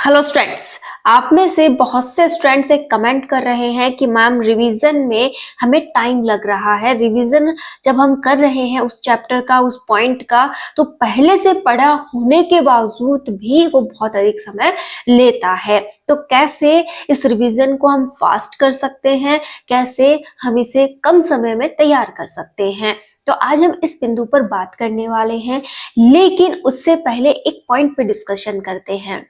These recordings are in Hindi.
Hello students. आप में से बहुत से स्टूडेंट्स एक कमेंट कर रहे हैं कि मैम रिवीजन में हमें टाइम लग रहा है। रिवीजन जब हम कर रहे हैं उस चैप्टर का, उस पॉइंट का, तो पहले से पढ़ा होने के बावजूद भी वो बहुत अधिक समय लेता है। तो कैसे इस रिवीजन को हम फास्ट कर सकते हैं, कैसे हम इसे कम समय में तैयार कर सकते हैं, तो आज हम इस बिंदु पर बात करने वाले हैं। लेकिन उससे पहले एक पॉइंट पे डिस्कशन करते हैं।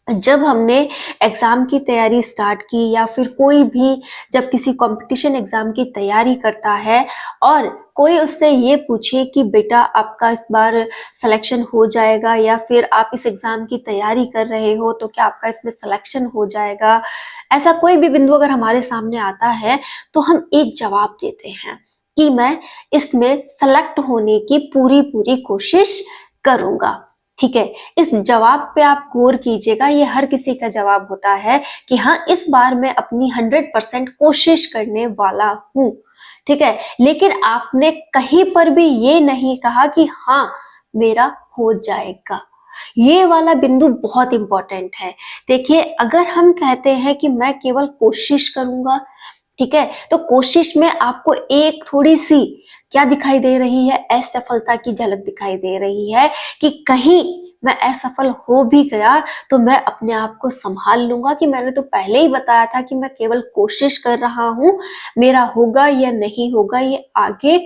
जब हमने एग्जाम की तैयारी स्टार्ट की या फिर कोई भी जब किसी कंपटीशन एग्जाम की तैयारी करता है और कोई उससे ये पूछे कि बेटा आपका इस बार सिलेक्शन हो जाएगा या फिर आप इस एग्जाम की तैयारी कर रहे हो तो क्या आपका इसमें सिलेक्शन हो जाएगा, ऐसा कोई भी बिंदु अगर हमारे सामने आता है तो हम एक जवाब देते हैं कि मैं इसमें सेलेक्ट होने की पूरी कोशिश करूंगा। ठीक है, इस जवाब पे आप गौर कीजिएगा। ये हर किसी का जवाब होता है कि हाँ, इस बार मैं अपनी 100% कोशिश करने वाला हूँ। ठीक है, लेकिन आपने कहीं पर भी ये नहीं कहा कि हाँ मेरा हो जाएगा। ये वाला बिंदु बहुत इंपॉर्टेंट है। देखिए, अगर हम कहते हैं कि मैं केवल कोशिश करूंगा, ठीक है, तो कोशिश में आपको एक थोड़ी सी क्या दिखाई दे रही है, असफलता की झलक दिखाई दे रही है कि कहीं मैं असफल हो भी गया तो मैं अपने आप को संभाल लूंगा, कि मैंने तो पहले ही बताया था कि मैं केवल कोशिश कर रहा हूं, मेरा होगा या नहीं होगा ये आगे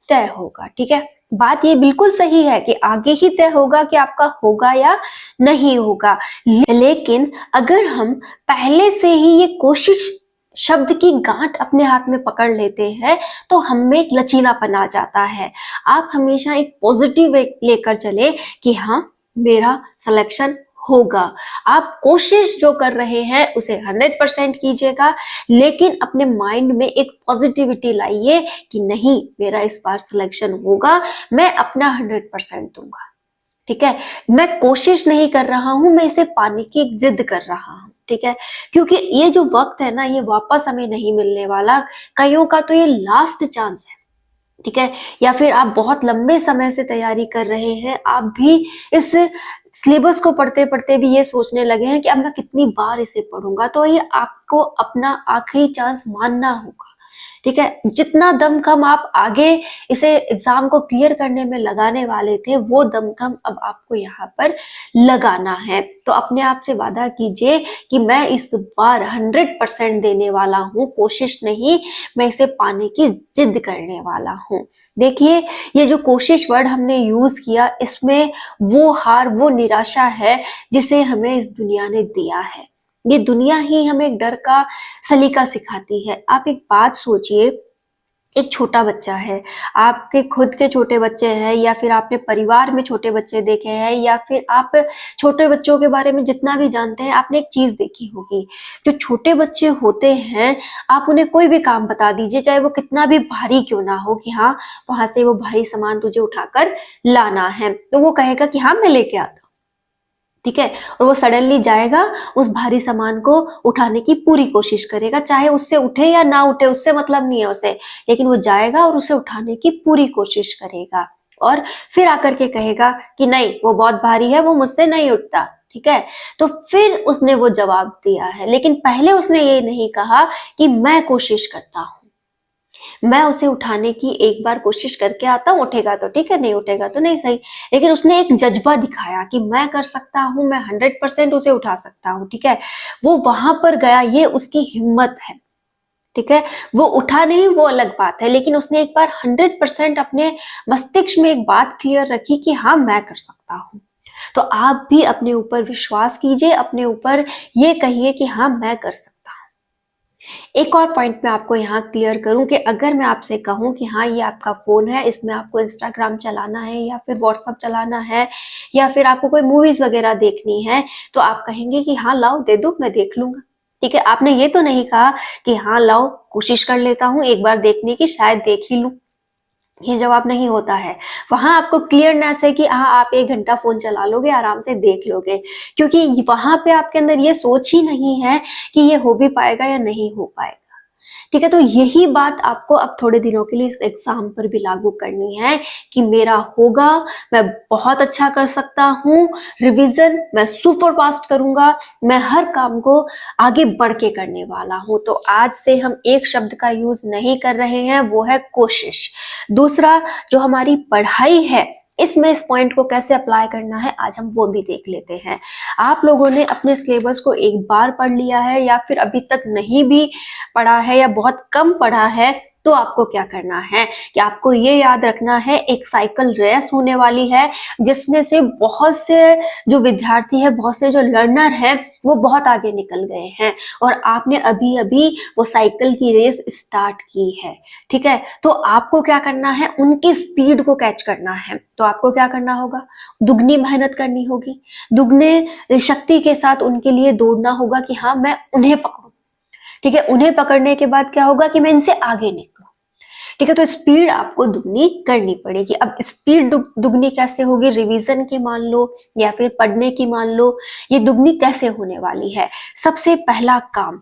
तय होगा। ठीक है, बात ये बिल्कुल सही है कि आगे ही तय होगा कि आपका होगा या नहीं होगा। लेकिन अगर हम पहले से ही ये कोशिश शब्द की गांठ अपने हाथ में पकड़ लेते हैं तो हमें एक लचीलापन आ जाता है। आप हमेशा एक पॉजिटिव लेकर चले कि हाँ मेरा सिलेक्शन होगा। आप कोशिश जो कर रहे हैं उसे 100% कीजिएगा, लेकिन अपने माइंड में एक पॉजिटिविटी लाइए कि नहीं, मेरा इस बार सिलेक्शन होगा, मैं अपना 100% दूंगा। ठीक है, मैं कोशिश नहीं कर रहा हूं, मैं इसे पाने की एक जिद कर रहा हूं। ठीक है, क्योंकि ये जो वक्त है ना, ये वापस हमें नहीं मिलने वाला। कईयों का तो ये लास्ट चांस है। ठीक है, या फिर आप बहुत लंबे समय से तैयारी कर रहे हैं, आप भी इस सिलेबस को पढ़ते पढ़ते भी ये सोचने लगे हैं कि अब मैं कितनी बार इसे पढ़ूंगा, तो ये आपको अपना आखिरी चांस मानना होगा। ठीक है, जितना दमखम आप आगे इसे एग्जाम को क्लियर करने में लगाने वाले थे, वो दमखम अब आपको यहाँ पर लगाना है। तो अपने आप से वादा कीजिए कि मैं इस बार 100% देने वाला हूँ, कोशिश नहीं, मैं इसे पाने की जिद करने वाला हूँ। देखिए, ये जो कोशिश वर्ड हमने यूज किया, इसमें वो हार, वो निराशा है जिसे हमें इस दुनिया ने दिया है। ये दुनिया ही हमें एक डर का सलीका सिखाती है। आप एक बात सोचिए, एक छोटा बच्चा है, आपके खुद के छोटे बच्चे हैं या फिर आपने परिवार में छोटे बच्चे देखे हैं या फिर आप छोटे बच्चों के बारे में जितना भी जानते हैं, आपने एक चीज देखी होगी, जो छोटे बच्चे होते हैं, आप उन्हें कोई भी काम बता दीजिए, चाहे वो कितना भी भारी क्यों ना हो, कि हाँ वहां से वो भारी सामान तुझे उठाकर लाना है, तो वो कहेगा कि हाँ मैं लेके आता। ठीक है, और वो सडनली जाएगा, उस भारी सामान को उठाने की पूरी कोशिश करेगा, चाहे उससे उठे या ना उठे उससे मतलब नहीं है उसे, लेकिन वो जाएगा और उसे उठाने की पूरी कोशिश करेगा और फिर आकर के कहेगा कि नहीं वो बहुत भारी है, वो मुझसे नहीं उठता। ठीक है, तो फिर उसने वो जवाब दिया है, लेकिन पहले उसने ये नहीं कहा कि मैं कोशिश करता हूं, मैं उसे उठाने की एक बार कोशिश करके आता हूँ, उठेगा तो ठीक है, नहीं उठेगा तो नहीं सही। लेकिन उसने एक जज्बा दिखाया कि मैं कर सकता हूँ, मैं 100% उसे उठा सकता हूँ। ठीक है, वो वहां पर गया, ये उसकी हिम्मत है। ठीक है, वो उठा नहीं वो अलग बात है, लेकिन उसने एक बार 100% अपने मस्तिष्क में एक बात क्लियर रखी कि हाँ मैं कर सकता हूँ। तो आप भी अपने ऊपर विश्वास कीजिए, अपने ऊपर ये कहिए कि हाँ मैं कर सकता हूँ। एक और पॉइंट मैं आपको यहाँ क्लियर करूं कि अगर मैं आपसे कहूं कि हाँ ये आपका फोन है, इसमें आपको इंस्टाग्राम चलाना है या फिर व्हाट्सअप चलाना है या फिर आपको कोई मूवीज वगैरह देखनी है, तो आप कहेंगे कि हाँ लाओ दे दो मैं देख लूंगा। ठीक है, आपने ये तो नहीं कहा कि हाँ लाओ कोशिश कर लेता हूँ एक बार देखने की, शायद देख ही लूं। ये जवाब नहीं होता है। वहां आपको क्लियरनेस है कि हाँ आप 1 घंटा फोन चला लोगे, आराम से देख लोगे, क्योंकि वहां पे आपके अंदर ये सोच ही नहीं है कि ये हो भी पाएगा या नहीं हो पाएगा। ठीक है, तो यही बात आपको अब थोड़े दिनों के लिए इस एग्जाम पर भी लागू करनी है कि मेरा होगा, मैं बहुत अच्छा कर सकता हूँ, रिवीजन मैं सुपर फास्ट करूंगा, मैं हर काम को आगे बढ़ के करने वाला हूँ। तो आज से हम एक शब्द का यूज नहीं कर रहे हैं, वो है कोशिश। दूसरा, जो हमारी पढ़ाई है इसमें इस पॉइंट को कैसे अप्लाई करना है आज हम वो भी देख लेते हैं। आप लोगों ने अपने सिलेबस को एक बार पढ़ लिया है या फिर अभी तक नहीं भी पढ़ा है या बहुत कम पढ़ा है, तो आपको क्या करना है कि आपको ये याद रखना है एक साइकिल रेस होने वाली है जिसमें से बहुत से जो विद्यार्थी है, बहुत से जो लर्नर हैं वो बहुत आगे निकल गए हैं और आपने अभी अभी वो साइकिल की रेस स्टार्ट की है। ठीक है, तो आपको क्या करना है, उनकी स्पीड को कैच करना है। तो आपको क्या करना होगा, दुगनी मेहनत करनी होगी, दुगने शक्ति के साथ उनके लिए दौड़ना होगा कि हाँ मैं उन्हें पकड़ूं। ठीक है, उन्हें पकड़ने के बाद क्या होगा कि मैं इनसे आगे निकलूं। ठीक है, तो स्पीड आपको दुगनी करनी पड़ेगी। अब स्पीड दुगनी कैसे होगी, रिवीजन की मान लो या फिर पढ़ने की मान लो, ये दुगनी कैसे होने वाली है। सबसे पहला काम,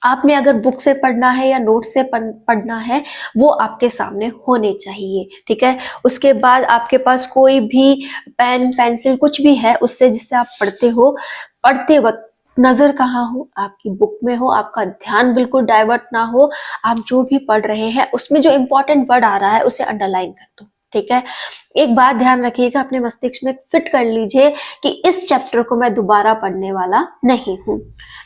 आपने अगर बुक से पढ़ना है या नोट से पढ़ना है वो आपके सामने होने चाहिए। ठीक है, उसके बाद आपके पास कोई भी पेन पेंसिल कुछ भी है उससे जिससे आप पढ़ते हो, पढ़ते वक्त नजर कहाँ हो, आपकी बुक में हो, आपका ध्यान बिल्कुल डाइवर्ट ना हो, आप जो भी पढ़ रहे हैं उसमें जो इंपॉर्टेंट वर्ड आ रहा है उसे अंडरलाइन कर दो। ठीक है, एक बात ध्यान रखिएगा, अपने मस्तिष्क में फिट कर लीजिए कि इस चैप्टर को मैं दोबारा पढ़ने वाला नहीं हूँ,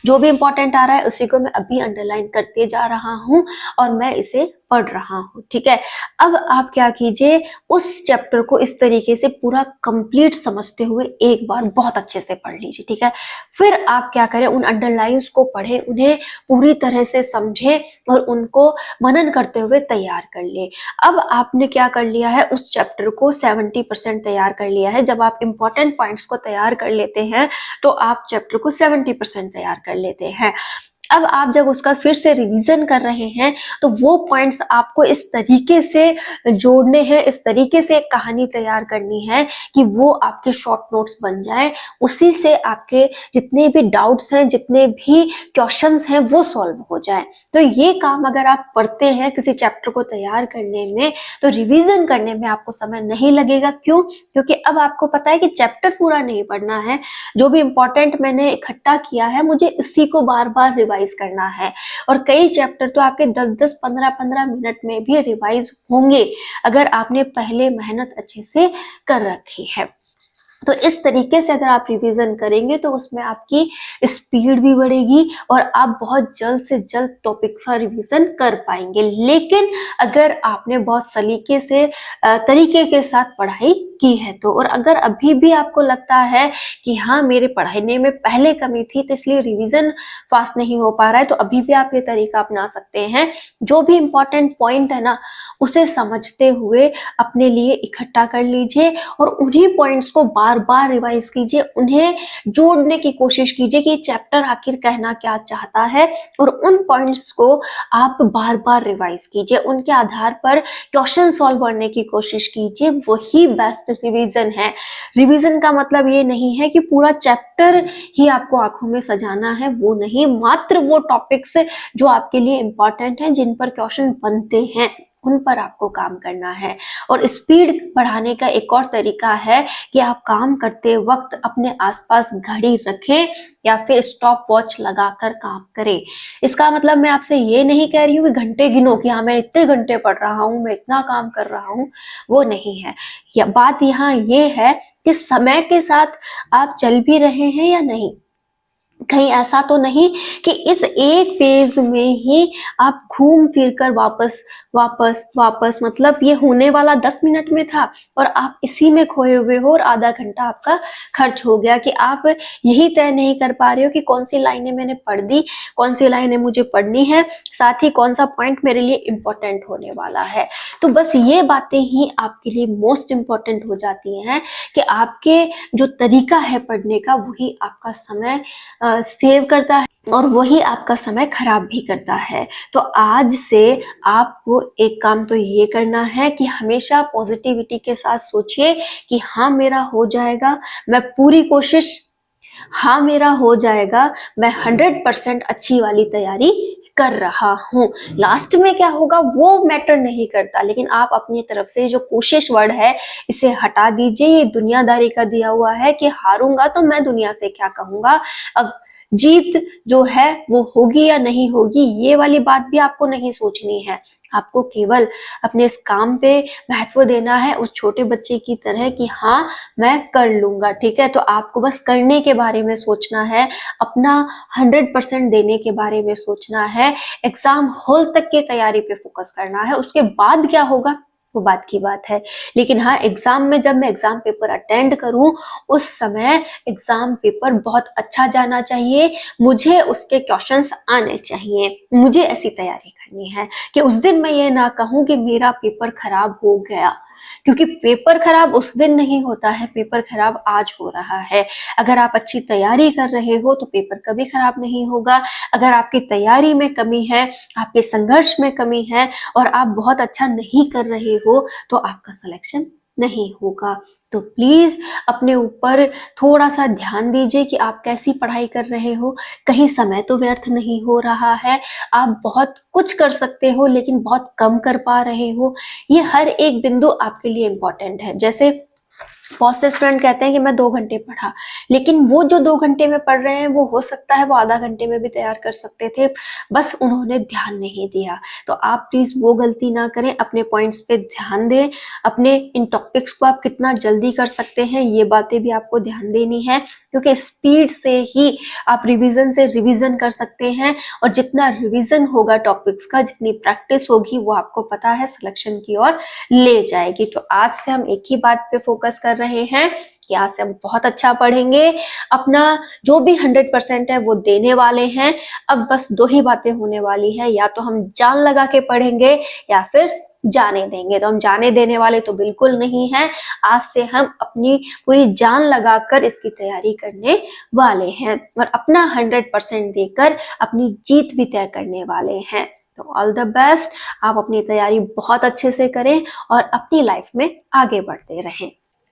जो भी इंपॉर्टेंट आ रहा है उसी को मैं अभी अंडरलाइन करते जा रहा हूँ और मैं इसे पढ़ रहा हूँ। ठीक है, अब आप क्या कीजिए, उस चैप्टर को इस तरीके से पूरा कंप्लीट समझते हुए एक बार बहुत अच्छे से पढ़ लीजिए। ठीक है, फिर आप क्या करें, उन अंडरलाइंस को पढ़े, उन्हें पूरी तरह से समझे और उनको मनन करते हुए तैयार कर ले। अब आपने क्या कर लिया है, उस चैप्टर को 70% तैयार कर लिया है। जब आप इंपॉर्टेंट पॉइंट्स को तैयार कर लेते हैं तो आप चैप्टर को 70% तैयार कर लेते हैं। अब आप जब उसका फिर से रिवीजन कर रहे हैं तो वो पॉइंट्स आपको इस तरीके से जोड़ने हैं, इस तरीके से एक कहानी तैयार करनी है कि वो आपके शॉर्ट नोट्स बन जाए, उसी से आपके जितने भी डाउट्स हैं, जितने भी क्वेश्चंस हैं वो सॉल्व हो जाए। तो ये काम अगर आप पढ़ते हैं किसी चैप्टर को तैयार करने में तो रिवीजन करने में आपको समय नहीं लगेगा। क्यों? क्योंकि अब आपको पता है कि चैप्टर पूरा नहीं पढ़ना है, जो भी इंपॉर्टेंट मैंने इकट्ठा किया है मुझे इसी को बार बार रिवाइज करना है। और कई चैप्टर तो आपके 10-10, 15-15 मिनट में भी रिवाइज होंगे अगर आपने पहले मेहनत अच्छे से कर रखी है। तो इस तरीके से अगर आप रिवीजन करेंगे तो उसमें आपकी स्पीड भी बढ़ेगी और आप बहुत जल्द से जल्द टॉपिक का रिवीजन कर पाएंगे। लेकिन अगर आपने बहुत सलीके से तरीके के साथ पढ़ाई की है तो, और अगर अभी भी आपको लगता है कि हाँ मेरे पढ़ाने में पहले कमी थी तो इसलिए रिवीजन फास्ट नहीं हो पा रहा है, तो अभी भी आप ये तरीका अपना सकते हैं। जो भी इंपॉर्टेंट पॉइंट है ना उसे समझते हुए अपने लिए इकट्ठा कर लीजिए और उन्हीं पॉइंट्स को बार बार रिवाइज कीजिए, उन्हें जोड़ने की कोशिश कीजिए कि चैप्टर आखिर कहना क्या चाहता है और उन पॉइंट्स को आप बार बार रिवाइज कीजिए, उनके आधार पर क्वेश्चन सॉल्व करने की कोशिश कीजिए। वही बेस्ट रिवीजन है। रिवीजन का मतलब ये नहीं है कि पूरा चैप्टर ही आपको आंखों में सजाना है, वो नहीं, मात्र वो टॉपिक्स जो आपके लिए इंपॉर्टेंट हैं, जिन पर क्वेश्चन बनते हैं उन पर आपको काम करना है। और स्पीड बढ़ाने का एक और तरीका है कि आप काम करते वक्त अपने आसपास घड़ी रखें या फिर स्टॉप वॉच लगाकर काम करें। इसका मतलब मैं आपसे ये नहीं कह रही हूँ कि घंटे गिनो कि हाँ मैं इतने घंटे पढ़ रहा हूँ, मैं इतना काम कर रहा हूँ, वो नहीं है। या बात यहाँ ये है कि समय के साथ आप चल भी रहे हैं या नहीं। कहीं ऐसा तो नहीं कि इस एक पेज में ही आप घूम फिर कर वापस वापस वापस, मतलब ये होने वाला 10 मिनट में था और आप इसी में खोए हुए हो और आधा घंटा आपका खर्च हो गया कि आप यही तय नहीं कर पा रहे हो कि कौन सी लाइनें मैंने पढ़ दी, कौन सी लाइनें मुझे पढ़नी है, साथ ही कौन सा पॉइंट मेरे लिए इंपॉर्टेंट होने वाला है। तो बस ये बातें ही आपके लिए मोस्ट इंपॉर्टेंट हो जाती हैं कि आपके जो तरीका है पढ़ने का वही आपका समय सेव करता है और वही आपका समय खराब भी करता है। तो आज से आपको एक काम तो ये करना है कि हमेशा पॉजिटिविटी के साथ सोचिए कि हाँ मेरा हो जाएगा, मैं पूरी कोशिश, हाँ मेरा हो जाएगा, मैं 100% अच्छी वाली तैयारी कर रहा हूँ। लास्ट में क्या होगा वो मैटर नहीं करता, लेकिन आप अपनी तरफ से जो कोशिश वर्ड है इसे हटा दीजिए। ये दुनियादारी का दिया हुआ है कि हारूंगा तो मैं दुनिया से क्या कहूंगा, अब जीत जो है वो होगी या नहीं होगी ये वाली बात भी आपको नहीं सोचनी है। आपको केवल अपने इस काम पे महत्व देना है उस छोटे बच्चे की तरह कि हाँ मैं कर लूंगा, ठीक है। तो आपको बस करने के बारे में सोचना है, अपना 100% देने के बारे में सोचना है, एग्जाम हॉल तक की तैयारी पे फोकस करना है। उसके बाद क्या होगा वो बात की बात है। लेकिन हाँ, एग्जाम में जब मैं एग्जाम पेपर अटेंड करूं उस समय एग्जाम पेपर बहुत अच्छा जाना चाहिए, मुझे उसके क्वेश्चंस आने चाहिए, मुझे ऐसी तैयारी करनी है कि उस दिन मैं ये ना कहूं कि मेरा पेपर खराब हो गया, क्योंकि पेपर खराब उस दिन नहीं होता है, पेपर खराब आज हो रहा है। अगर आप अच्छी तैयारी कर रहे हो तो पेपर कभी खराब नहीं होगा। अगर आपकी तैयारी में कमी है, आपके संघर्ष में कमी है और आप बहुत अच्छा नहीं कर रहे हो तो आपका सिलेक्शन नहीं होगा। तो प्लीज अपने ऊपर थोड़ा सा ध्यान दीजिए कि आप कैसी पढ़ाई कर रहे हो, कहीं समय तो व्यर्थ नहीं हो रहा है, आप बहुत कुछ कर सकते हो लेकिन बहुत कम कर पा रहे हो। ये हर एक बिंदु आपके लिए इम्पोर्टेंट है। जैसे बहुत से स्टूडेंट कहते हैं कि मैं 2 घंटे पढ़ा, लेकिन वो जो 2 घंटे में पढ़ रहे हैं वो हो सकता है वो आधा घंटे में भी तैयार कर सकते थे, बस उन्होंने ध्यान नहीं दिया। तो आप प्लीज वो गलती ना करें, अपने पॉइंट्स पे ध्यान दें, अपने इन टॉपिक्स को आप कितना जल्दी कर सकते हैं ये बातें भी आपको ध्यान देनी है, क्योंकि स्पीड से ही आप रिविजन से रिविजन कर सकते हैं और जितना रिविजन होगा टॉपिक्स का, जितनी प्रैक्टिस होगी वो आपको पता है सिलेक्शन की ओर ले जाएगी। तो आज से हम एक ही बात पे फोकस कर रहे हैं कि आज से हम बहुत अच्छा पढ़ेंगे, अपना जो भी 100% है वो देने वाले हैं। अब बस 2 ही बातें होने वाली है, या तो हम जान लगा के पढ़ेंगे या फिर जाने देंगे। तो हम जाने देने वाले तो बिल्कुल नहीं है, आज से हम अपनी पूरी जान लगाकर इसकी तैयारी करने वाले हैं और अपना 100% देकर अपनी जीत भी तय करने वाले हैं। तो ऑल द बेस्ट, आप अपनी तैयारी बहुत अच्छे से करें और अपनी लाइफ में आगे बढ़ते रहें।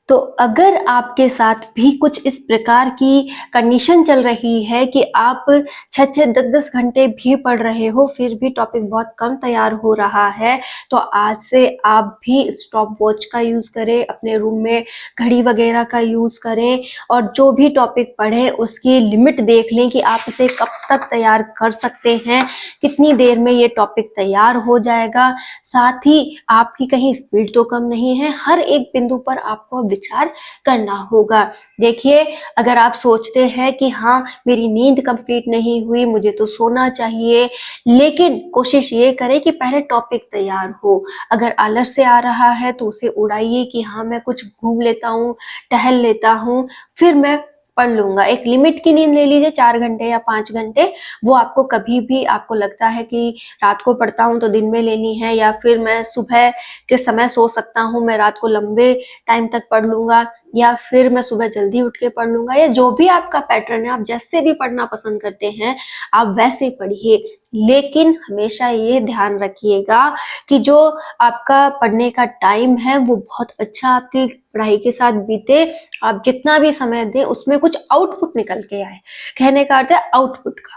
तो अगर आपके साथ भी कुछ इस प्रकार की कंडीशन चल रही है कि आप 6-6, 10-10 घंटे भी पढ़ रहे हो फिर भी टॉपिक बहुत कम तैयार हो रहा है, तो आज से आप भी स्टॉप वॉच का यूज करें, अपने रूम में घड़ी वगैरह का यूज करें और जो भी टॉपिक पढ़े उसकी लिमिट देख लें कि आप इसे कब तक तैयार कर सकते हैं, कितनी देर में ये टॉपिक तैयार हो जाएगा। साथ ही आपकी कहीं स्पीड तो कम नहीं है, हर एक बिंदु पर आपको विचार करना होगा। देखिए, अगर आप सोचते हैं कि हाँ मेरी नींद कंप्लीट नहीं हुई, मुझे तो सोना चाहिए, लेकिन कोशिश ये करें कि पहले टॉपिक तैयार हो। अगर आलस से आ रहा है तो उसे उड़ाइए कि हाँ मैं कुछ घूम लेता हूँ, टहल लेता हूँ, फिर मैं पढ़ लूंगा। एक लिमिट की नींद ले लीजिए, 4 घंटे या 5 घंटे। वो आपको कभी भी आपको लगता है कि रात को पढ़ता हूँ तो दिन में लेनी है, या फिर मैं सुबह के समय सो सकता हूँ, मैं रात को लंबे टाइम तक पढ़ लूंगा, या फिर मैं सुबह जल्दी उठ के पढ़ लूंगा, या जो भी आपका पैटर्न है, आप जैसे भी पढ़ना पसंद करते हैं आप वैसे पढ़िए। लेकिन हमेशा ये ध्यान रखिएगा कि जो आपका पढ़ने का टाइम है वो बहुत अच्छा आपकी पढ़ाई के साथ बीते। आप जितना भी समय दें उसमें कुछ आउटपुट निकल के आए, कहने का अर्थ है आउटपुट का।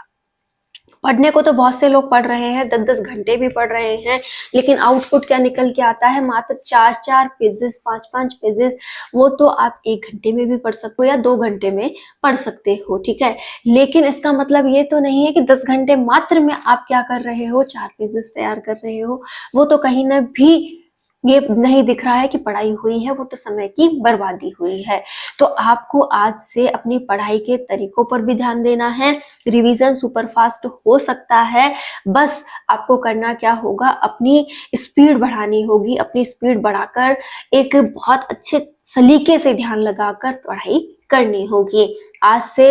पढ़ने को तो बहुत से लोग पढ़ रहे हैं, 10-10 घंटे भी पढ़ रहे हैं, लेकिन आउटपुट क्या निकल के आता है, मात्र 4-4 पेजेस, 5-5 पेजेस। वो तो आप 1 घंटे में भी पढ़ सकते हो या 2 घंटे में पढ़ सकते हो, ठीक है। लेकिन इसका मतलब ये तो नहीं है कि 10 घंटे मात्र में आप क्या कर रहे हो, 4 पेजेस तैयार कर रहे हो। वो तो कहीं ना भी ये नहीं दिख रहा है कि पढ़ाई हुई है, वो तो समय की बर्बादी हुई है। तो आपको आज से अपनी पढ़ाई के तरीकों पर भी ध्यान देना है। रिवीजन सुपरफास्ट हो सकता है, बस आपको करना क्या होगा, अपनी स्पीड बढ़ानी होगी, अपनी स्पीड बढ़ाकर एक बहुत अच्छे सलीके से ध्यान लगाकर पढ़ाई करनी होगी। आज से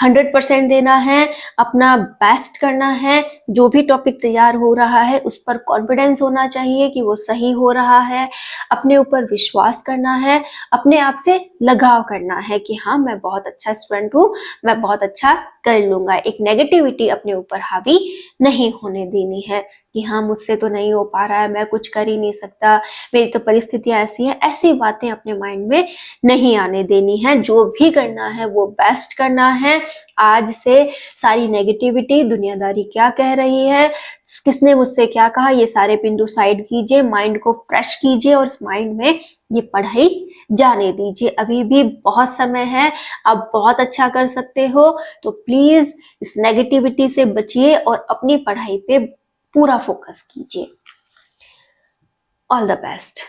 100% देना है, अपना बेस्ट करना है, जो भी टॉपिक तैयार हो रहा है उस पर कॉन्फिडेंस होना चाहिए कि वो सही हो रहा है, अपने ऊपर विश्वास करना है, अपने आप से लगाव करना है कि हाँ मैं बहुत अच्छा स्टूडेंट हूँ, मैं बहुत अच्छा कर लूंगा। एक नेगेटिविटी अपने ऊपर हावी नहीं होने देनी है कि हाँ मुझसे तो नहीं हो पा रहा है, मैं कुछ कर ही नहीं सकता, मेरी तो परिस्थितियां ऐसी है, ऐसी बातें अपने माइंड में नहीं आने देनी है। जो भी करना है वो बेस्ट करना है। आज से सारी नेगेटिविटी, दुनियादारी क्या कह रही है, किसने मुझसे क्या कहा, ये सारे बिंदु साइड कीजिए, माइंड को फ्रेश कीजिए और इस माइंड में ये पढ़ाई जाने दीजिए। अभी भी बहुत समय है, आप बहुत अच्छा कर सकते हो। तो प्लीज इस नेगेटिविटी से बचिए और अपनी पढ़ाई पे पूरा फोकस कीजिए। All the best.